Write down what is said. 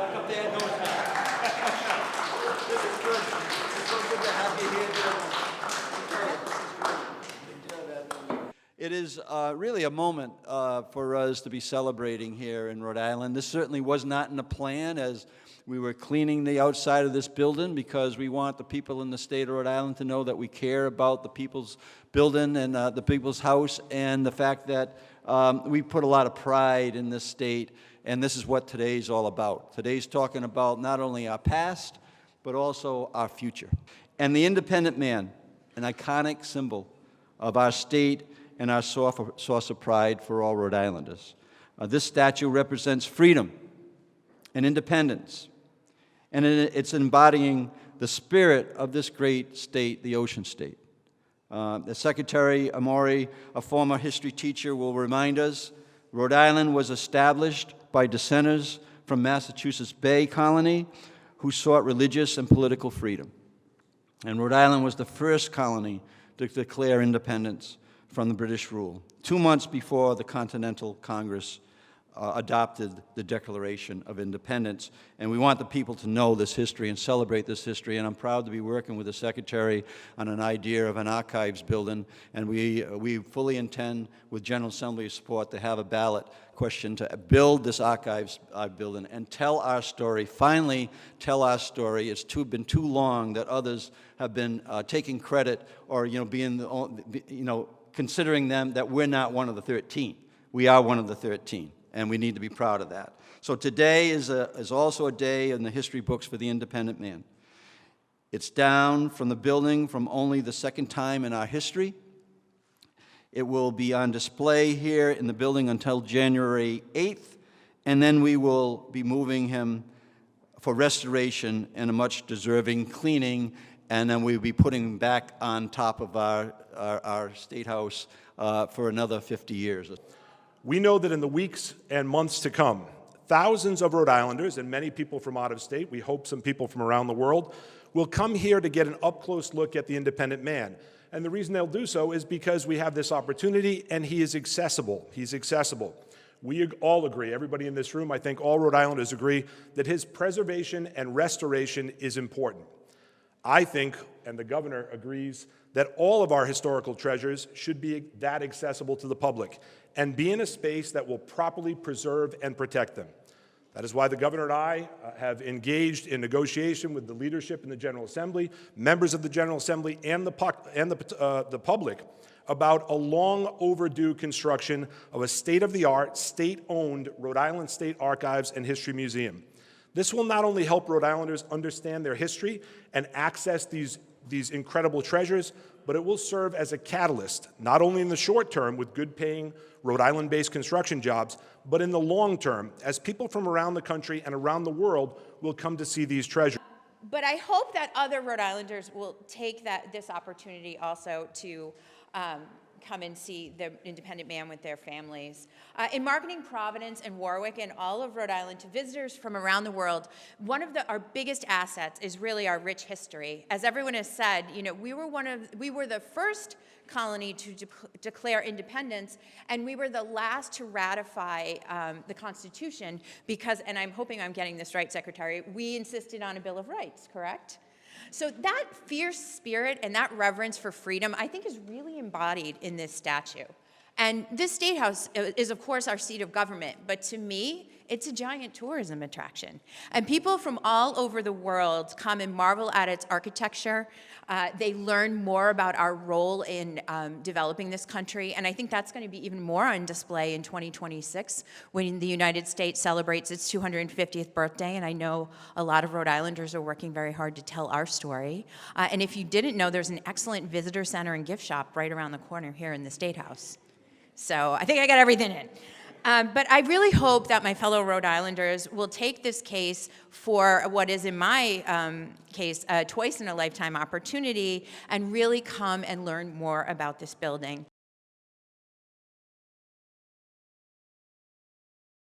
Back up there? No, it's not. This is good. It's so good to have you here, gentlemen. It is really a moment for us to be celebrating here in Rhode Island. This certainly was not in the plan as we were cleaning the outside of this building, because we want the people in the state of Rhode Island to know that we care about the people's building and the people's house, and the fact that we put a lot of pride in this state, and this is what today's all about. Today's talking about not only our past, but also our future. And the independent man, an iconic symbol of our state and our source of pride for all Rhode Islanders. This statue represents freedom and independence, and it's embodying the spirit of this great state, the Ocean State. The Secretary Amori, a former history teacher, will remind us, Rhode Island was established by dissenters from Massachusetts Bay Colony who sought religious and political freedom. And Rhode Island was the first colony to declare independence from the British rule, 2 months before the Continental Congress adopted the Declaration of Independence. And we want the people to know this history and celebrate this history. And I'm proud to be working with the Secretary on an idea of an archives building. And we fully intend, with General Assembly support, to have a ballot question to build this archives building and tell our story, finally tell our story. It's been too long that others have been taking credit or considering them that we're not one of the 13. We are one of the 13. And we need to be proud of that. So today is also a day in the history books for the independent man. It's down from the building from only the second time in our history. It will be on display here in the building until January 8th, and then we will be moving him for restoration and a much deserving cleaning, and then we'll be putting him back on top of our State House for another 50 years. We know that in the weeks and months to come, thousands of Rhode Islanders and many people from out of state, we hope some people from around the world, will come here to get an up-close look at the independent man. And the reason they'll do so is because we have this opportunity and he is accessible. He's accessible. We all agree, everybody in this room, I think all Rhode Islanders agree, that his preservation and restoration is important. I think, and the governor agrees, that all of our historical treasures should be that accessible to the public and be in a space that will properly preserve and protect them. That is why the governor and I have engaged in negotiation with the leadership in the General Assembly, members of the General Assembly, and the public about a long overdue construction of a state-of-the-art, state-owned Rhode Island State Archives and History Museum. This will not only help Rhode Islanders understand their history and access these incredible treasures, but it will serve as a catalyst, not only in the short term with good-paying Rhode Island-based construction jobs, but in the long term, as people from around the country and around the world will come to see these treasures. But I hope that other Rhode Islanders will take this opportunity also to come and see the independent man with their families. In marketing Providence and Warwick and all of Rhode Island to visitors from around the world, one of our biggest assets is really our rich history. As everyone has said, we were the first colony to declare independence, and we were the last to ratify the Constitution because, and I'm hoping I'm getting this right, Secretary, we insisted on a Bill of Rights, correct? So that fierce spirit and that reverence for freedom, I think, is really embodied in this statue. And this State House is, of course, our seat of government, but to me, it's a giant tourism attraction. And people from all over the world come and marvel at its architecture. They learn more about our role in developing this country, and I think that's going to be even more on display in 2026 when the United States celebrates its 250th birthday, and I know a lot of Rhode Islanders are working very hard to tell our story. And if you didn't know, there's an excellent visitor center and gift shop right around the corner here in the State House. So I think I got everything in. But I really hope that my fellow Rhode Islanders will take this case for what is, in my case, a twice-in-a-lifetime opportunity and really come and learn more about this building.